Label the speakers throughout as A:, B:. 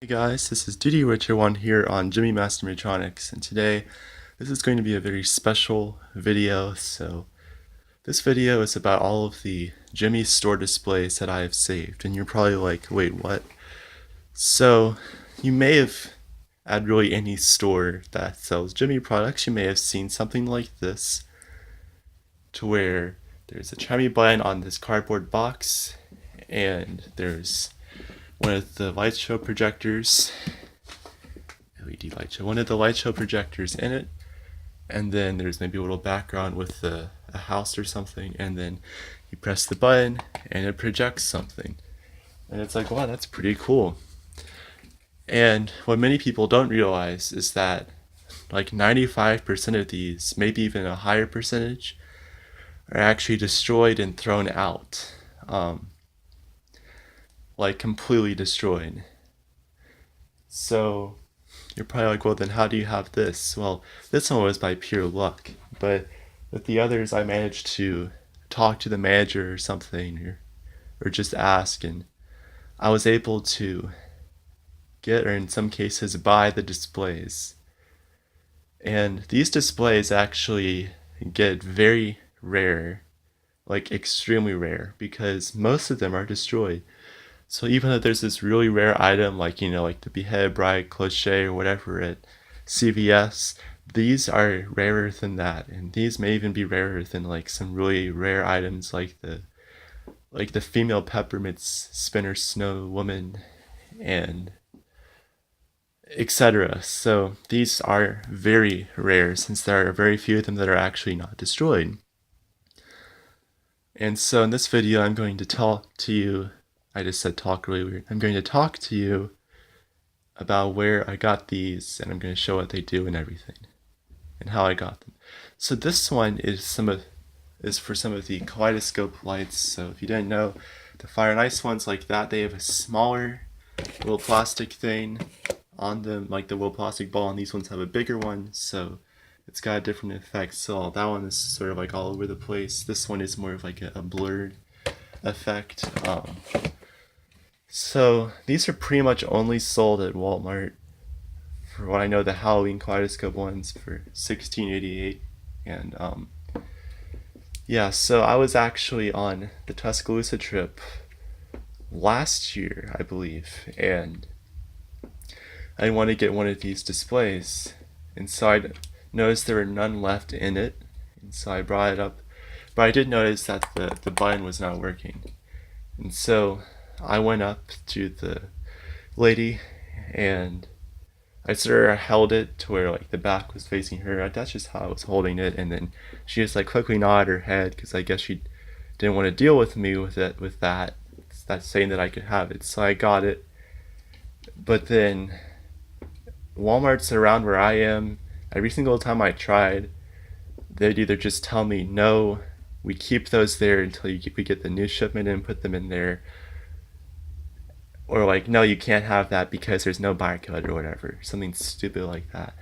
A: Hey guys, this is Duty Witcher 1 here on Jimmy Master Metronics, and today this is going to be a very special video. So this video is about all of the Gemmy Store displays that I have saved, and you're probably like, wait, what? So you may have, at really any store that sells Gemmy products, you may have seen something like this, to where there's a chimey button on this cardboard box, and there's one of the light show projectors, LED light show, one of the light show projectors in it, and then there's maybe a little background with a house or something, and then you press the button and it projects something. And it's like, wow, that's pretty cool. And what many people don't realize is that like 95% of these, maybe even a higher percentage, are actually destroyed and thrown out. Like completely destroyed. So you're probably like, well, then how do you have this? Well, this one was by pure luck, but with the others I managed to talk to the manager or something, or just ask, and I was able to get, or in some cases buy, the displays. And these displays actually get very rare, like extremely rare, because most of them are destroyed. So even if there's this really rare item, like, like the beheaded bride cliche or whatever at CVS, these are rarer than that, and these may even be rarer than like some really rare items like the female peppermint spinner snow woman, and etc. So these are very rare, since there are very few of them that are actually not destroyed. And so in this video I'm going to talk to you, I just said talk really weird. I'm going to talk to you about where I got these, and I'm going to show what they do and everything, and how I got them. So this one is for some of the Kaleidoscope lights. So if you didn't know, the Fire and Ice ones like that, they have a smaller little plastic thing on them, like the little plastic ball, and these ones have a bigger one, so it's got a different effect. So that one is sort of like all over the place. This one is more of like a blurred effect. So these are pretty much only sold at Walmart. For what I know, the Halloween Kaleidoscope ones for $16.88. And yeah, so I was actually on the Tuscaloosa trip last year, I believe, and I wanted to get one of these displays, and so I noticed there were none left in it, and so I brought it up. But I did notice that the button was not working, and so I went up to the lady, and I sort of held it to where like the back was facing her. That's just how I was holding it, and then she just like quickly nodded her head, because I guess she didn't want to deal with me with that. That's saying that I could have it, so I got it. But then Walmart's around where I am, every single time I tried, they'd either just tell me, no, we keep those there until we get the new shipment and put them in there, or like, no, you can't have that because there's no barcode or whatever, something stupid like that.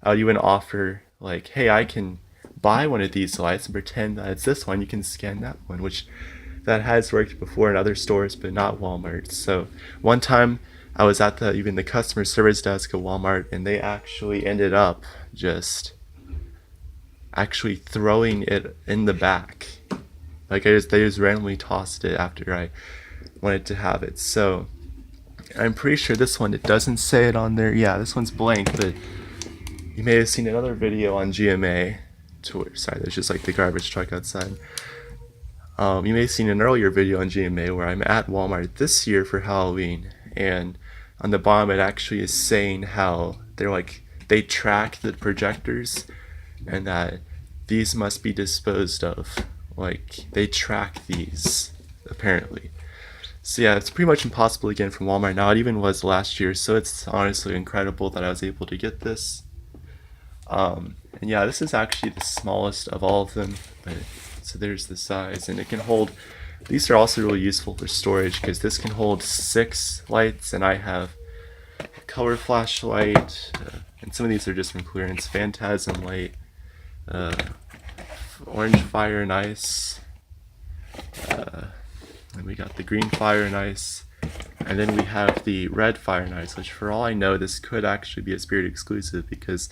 A: I would even offer like, hey, I can buy one of these lights and pretend that it's this one, you can scan that one, which that has worked before in other stores, but not Walmart. So one time I was at even the customer service desk at Walmart, and they actually ended up just actually throwing it in the back. Like they just randomly tossed it after I wanted to have it. So I'm pretty sure this one, it doesn't say it on there. Yeah, this one's blank, but you may have seen another video on GMA. Sorry, there's just like the garbage truck outside. You may have seen an earlier video on GMA where I'm at Walmart this year for Halloween, and on the bottom it actually is saying how they track the projectors, and that these must be disposed of. Like, they track these, apparently. So yeah, it's pretty much impossible to get from Walmart now. It even was last year, so it's honestly incredible that I was able to get this. And yeah, this is actually the smallest of all of them, but so there's the size, and it can hold, these are also really useful for storage, because this can hold 6 lights, and I have a color flashlight, and some of these are just from clearance, phantasm light, orange fire and ice, and we got the green fire and ice, And then we have the red Fire Knights, which for all I know, this could actually be a Spirit exclusive because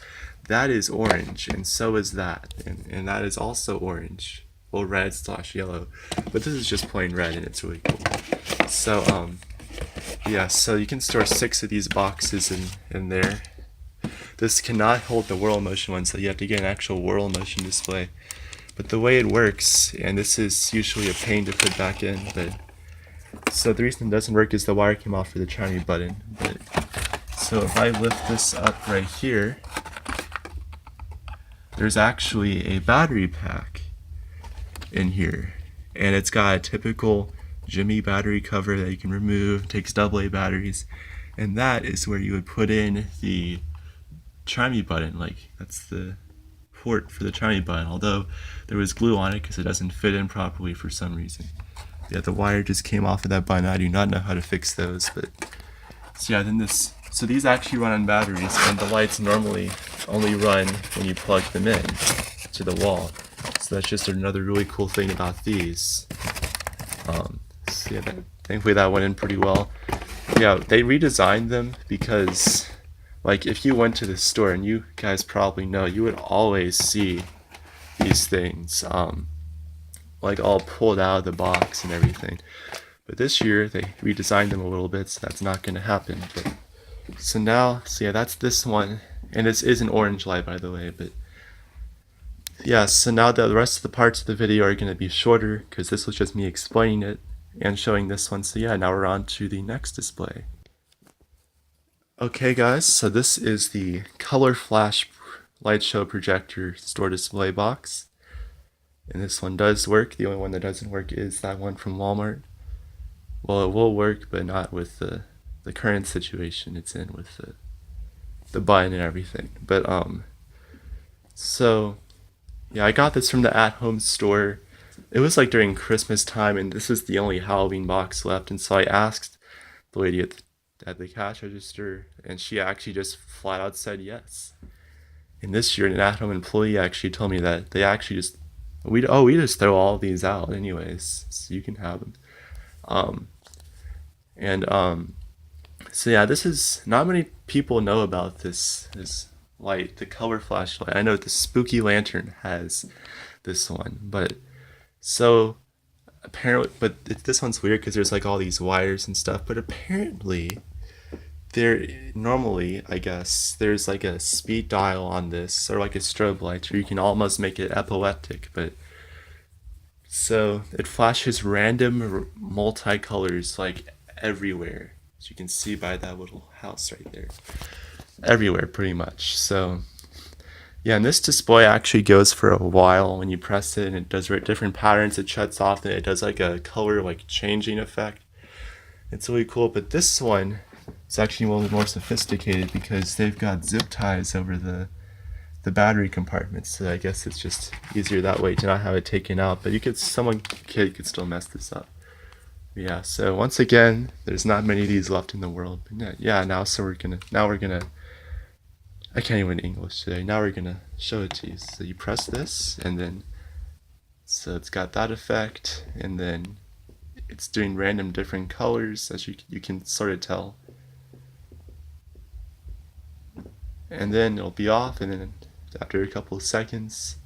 A: that is orange, and so is that. And that is also orange. Well, red/yellow. But this is just plain red, and it's really cool. So, yeah, so you can store 6 of these boxes in there. This cannot hold the whirl motion one, so you have to get an actual whirl motion display. But the way it works, and this is usually a pain to put back in, but so the reason it doesn't work is the wire came off for the chiming button. But so if I lift this up right here, there's actually a battery pack in here, and it's got a typical Gemmy battery cover that you can remove. It takes AA batteries, and that is where you would put in the chiming button. Like, that's the port for the chiming button, although there was glue on it because it doesn't fit in properly for some reason. Yeah, the wire just came off of that button. I do not know how to fix those, but so yeah, then so these actually run on batteries, and the lights normally only run when you plug them in to the wall. So that's just another really cool thing about these. So yeah, thankfully that went in pretty well. Yeah, they redesigned them because, like, if you went to the store, and you guys probably know, you would always see these things, like all pulled out of the box and everything. But this year they redesigned them a little bit, so that's not going to happen. But so yeah, that's this one, and this is an orange light, by the way. But yeah, so now the rest of the parts of the video are going to be shorter because this was just me explaining it and showing this one. So yeah, now we're on to the next display. Okay guys, so this is the Color Flash Light Show Projector Store Display box. And this one does work. The only one that doesn't work is that one from Walmart. Well, it will work, but not with the current situation it's in with the button and everything. But so yeah, I got this from the at-home store. It was like during Christmas time, and this is the only Halloween box left. And so I asked the lady at the cash register, and she actually just flat out said yes. And this year, an at-home employee actually told me that they actually just we just throw all these out anyways, so you can have them. So yeah, this is not many people know about this light, the color flashlight. I know the Spooky Lantern has this one, but so apparently, this one's weird because there's like all these wires and stuff. But apparently, normally, I guess, there's like a speed dial on this, or like a strobe light, where you can almost make it epileptic. But so it flashes random multicolors like everywhere, as you can see by that little house right there. Everywhere, pretty much. So yeah, and this display actually goes for a while. When you press it and it does different patterns, it shuts off, and it does like a color like changing effect. It's really cool. But this one is actually a little more sophisticated because they've got zip ties over the battery compartments. So I guess it's just easier that way to not have it taken out. But kid could still mess this up. Yeah. So once again, there's not many of these left in the world. But yeah. Now we're gonna. I can't even English today. Now we're gonna show it to you. So you press this, and then so it's got that effect, and then it's doing random different colors, as you can sort of tell. And then it'll be off, and then after a couple of seconds,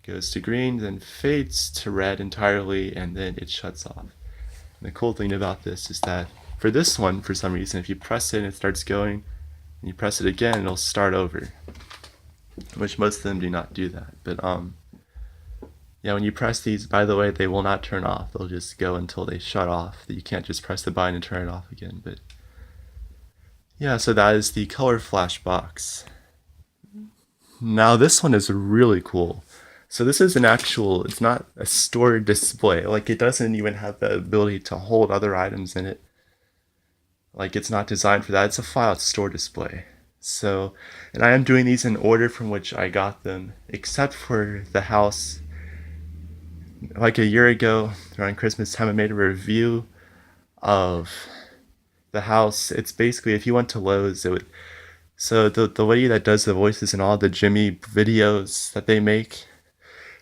A: it goes to green, then fades to red entirely, and then it shuts off. And the cool thing about this is that for this one, for some reason, if you press it and it starts going, and you press it again, it'll start over, which most of them do not do that. But yeah, when you press these, by the way, they will not turn off. They'll just go until they shut off. You can't just press the button and turn it off again. But yeah, so that is the Color Flash box. Now this one is really cool. So this is it's not a store display. Like, it doesn't even have the ability to hold other items in it. Like, it's not designed for that. It's a file store display. So, and I am doing these in order from which I got them, except for the house. Like a year ago, around Christmas time, I made a review of the house. It's basically, if you went to Lowe's, so the lady that does the voices in all the Gemmy videos that they make,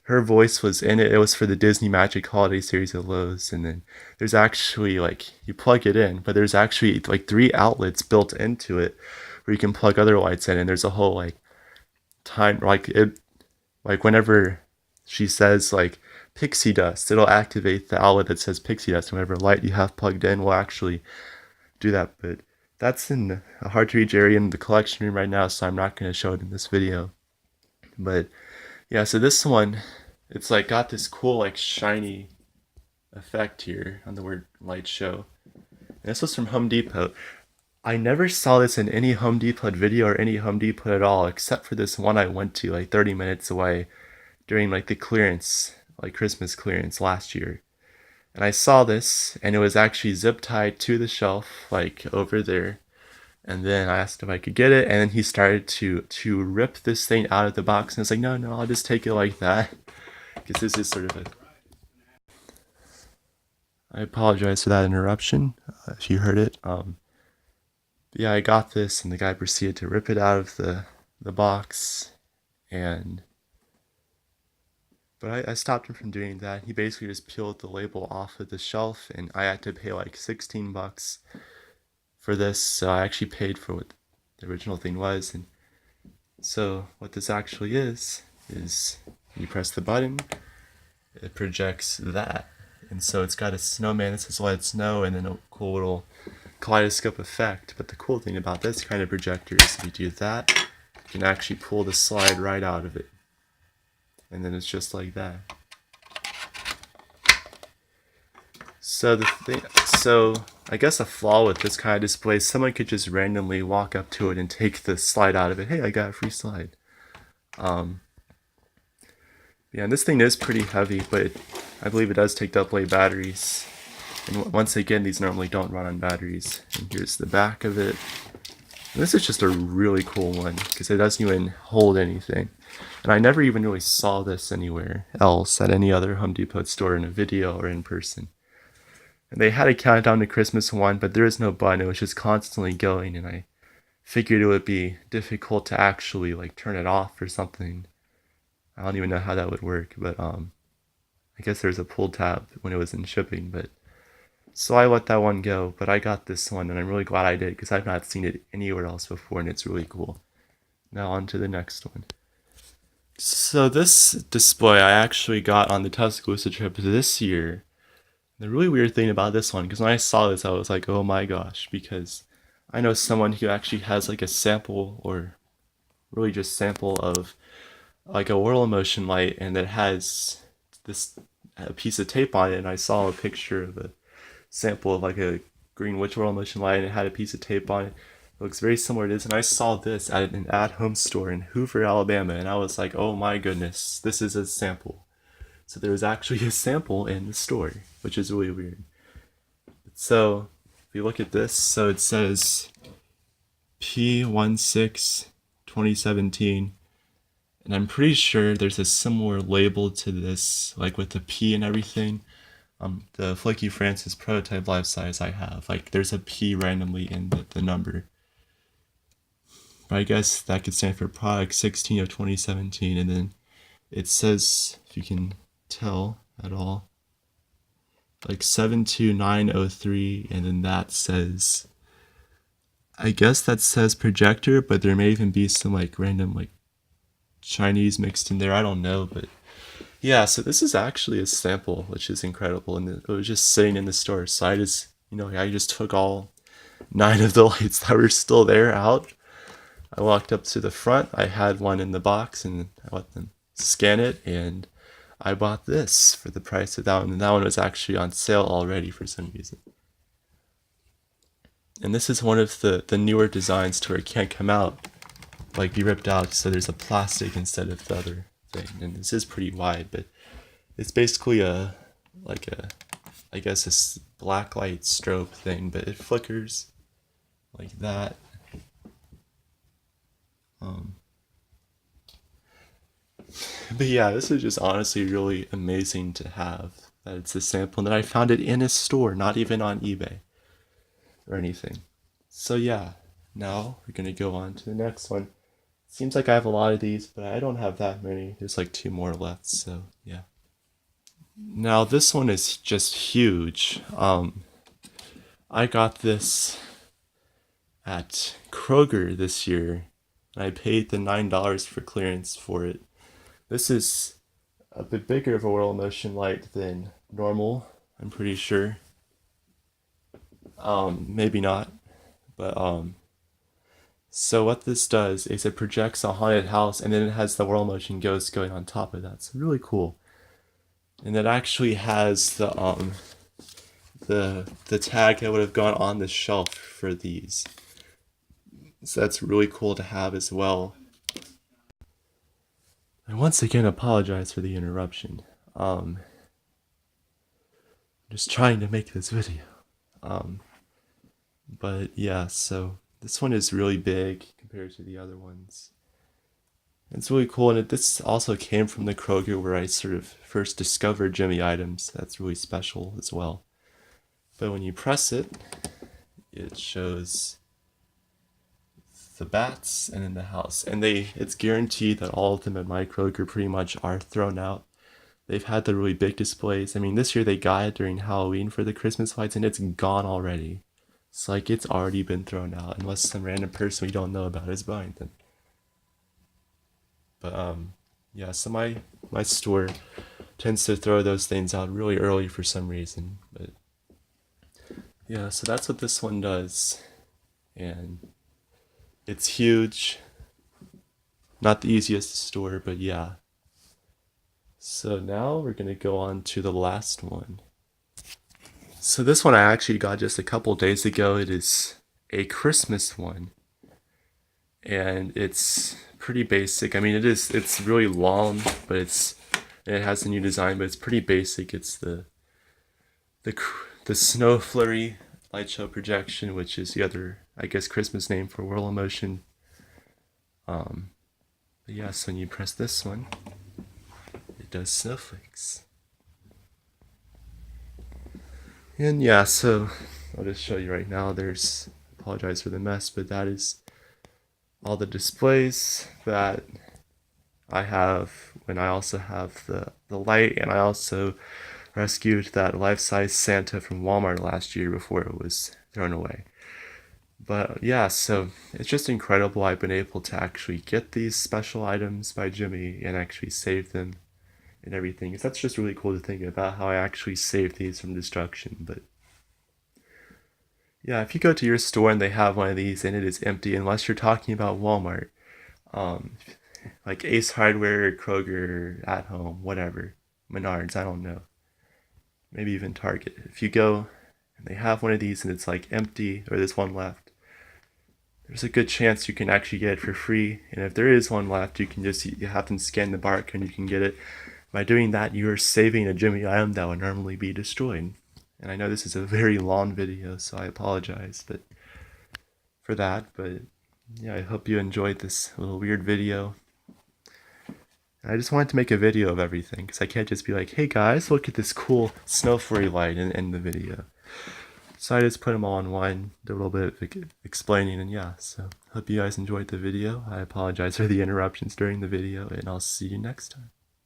A: her voice was in it. It was for the Disney Magic Holiday series of Lowe's, and then there's actually like you plug it in, but there's actually like 3 outlets built into it where you can plug other lights in, and there's a whole like time like it like whenever she says like pixie dust, it'll activate the outlet that says pixie dust. Whatever light you have plugged in will actually do that. But that's in a hard to reach area in the collection room right now, so I'm not going to show it in this video. But yeah, so this one, it's like got this cool like shiny effect here on the word light show. And this was from Home Depot. I never saw this in any Home Depot video or any Home Depot at all, except for this one I went to like 30 minutes away during like the clearance, like Christmas clearance last year. And I saw this, and it was actually zip tied to the shelf, like over there. And then I asked if I could get it, and then he started to rip this thing out of the box, and I was like, no, I'll just take it like that, because this is sort of a... I apologize for that interruption, if you heard it. Yeah, I got this, and the guy proceeded to rip it out of the box, and... But I stopped him from doing that. He basically just peeled the label off of the shelf, and I had to pay like $16 for this, so I actually paid for what the original thing was. And so what this actually is you press the button, it projects that. And so it's got a snowman that says let it snow, and then a cool little kaleidoscope effect. But the cool thing about this kind of projector is if you do that, you can actually pull the slide right out of it. And then it's just like that. So I guess a flaw with this kind of display is someone could just randomly walk up to it and take the slide out of it. Hey, I got a free slide. Yeah, and this thing is pretty heavy, but I believe it does take AA batteries. And once again, these normally don't run on batteries. And here's the back of it. And this is just a really cool one because it doesn't even hold anything. And I never even really saw this anywhere else at any other Home Depot store in a video or in person. And they had a countdown to Christmas one, but there is no button. It was just constantly going, and I figured it would be difficult to actually like turn it off or something. I don't even know how that would work, but I guess there's a pull tab when it was in shipping, but so I let that one go. But I got this one, and I'm really glad I did because I've not seen it anywhere else before, and it's really cool. Now on to the next one. So this display I actually got on the Tuscaloosa trip this year. The really weird thing about this one, because when I saw this I was like, oh my gosh, because I know someone who actually has like a sample, or really just sample of like a whirl motion light, and it has this a piece of tape on it, and I saw a picture of a sample of like a green witch whirl motion light, and it had a piece of tape on it. It looks very similar to this, and I saw this at an at-home store in Hoover, Alabama, and I was like, oh my goodness, this is a sample. So there was actually a sample in the store, which is really weird. So if you look at this, so it says P16 2017, and I'm pretty sure there's a similar label to this, like with the P and everything. The Flaky Francis prototype life size I have, like there's a P randomly in the number. But I guess that could stand for product 16 of 2017, and then it says, if you can tell at all, like 72903, and then that says, I guess that says projector, but there may even be some like random like Chinese mixed in there, I don't know. But yeah, so this is actually a sample, which is incredible, and it was just sitting in the store, so I just took all 9 of the lights that were still there out. I walked up to the front, I had one in the box, and I let them scan it, and I bought this for the price of that one, and that one was actually on sale already for some reason. And this is one of the newer designs to where it can't come out, like be ripped out, so there's a plastic instead of the other thing. And this is pretty wide, but it's basically I guess a black light strobe thing, but it flickers like that. But yeah, this is just honestly really amazing to have, that it's a sample, and that I found it in a store, not even on eBay or anything. So yeah, now we're gonna go on to the next one. Seems like I have a lot of these, but I don't have that many. There's like 2 more left, so yeah. Now this one is just huge. I got this at Kroger this year, and I paid the $9 for clearance for it. This is a bit bigger of a world motion light than normal, I'm pretty sure. Maybe not, but so what this does is it projects a haunted house, and then it has the world motion ghost going on top of that. It's really cool, and it actually has the tag that would have gone on the shelf for these. So that's really cool to have as well. I once again apologize for the interruption. I'm just trying to make this video. But yeah, so this one is really big compared to the other ones. It's really cool, and this also came from the Kroger where I sort of first discovered Gemmy items. That's really special as well. But when you press it, it shows the bats and in the house, and it's guaranteed that all of them at my Kroger pretty much are thrown out. They've had the really big displays. I mean, this year they got it during Halloween for the Christmas lights, and it's gone already. It's like it's already been thrown out, unless some random person we don't know about is buying them. But yeah, so my store tends to throw those things out really early for some reason. But yeah, so that's what this one does, and it's huge. Not the easiest to store, but yeah. So now we're gonna go on to the last one. So this one I actually got just a couple days ago. It is a Christmas one, and it's pretty basic. I mean, it's really long, but it has a new design, but it's pretty basic. It's the snow flurry light show projection, which is the other, I guess, Christmas name for Whirl of Motion. But yeah, so when you press this one, it does snowflakes. And yeah, so I'll just show you right now. Apologize for the mess, but that is all the displays that I have. And I also have the light, and I also rescued that life-size Santa from Walmart last year before it was thrown away. But yeah, so it's just incredible I've been able to actually get these special items by Gemmy and actually save them and everything. Because that's just really cool to think about how I actually saved these from destruction. But yeah, if you go to your store and they have one of these and it is empty, unless you're talking about Walmart, like Ace Hardware, Kroger, At Home, whatever, Menards, I don't know, maybe even Target. If you go and they have one of these and it's like empty or there's one left, there's a good chance you can actually get it for free. And if there is one left, you have them scan the barcode and you can get it. By doing that, you're saving a Gemmy item that would normally be destroyed. And I know this is a very long video, so I apologize for that. But yeah, I hope you enjoyed this little weird video. And I just wanted to make a video of everything, because I can't just be like, hey guys, look at this cool snow flurry light and end the video. So I just put them all in one, did a little bit of explaining, and yeah, so hope you guys enjoyed the video. I apologize for the interruptions during the video, and I'll see you next time.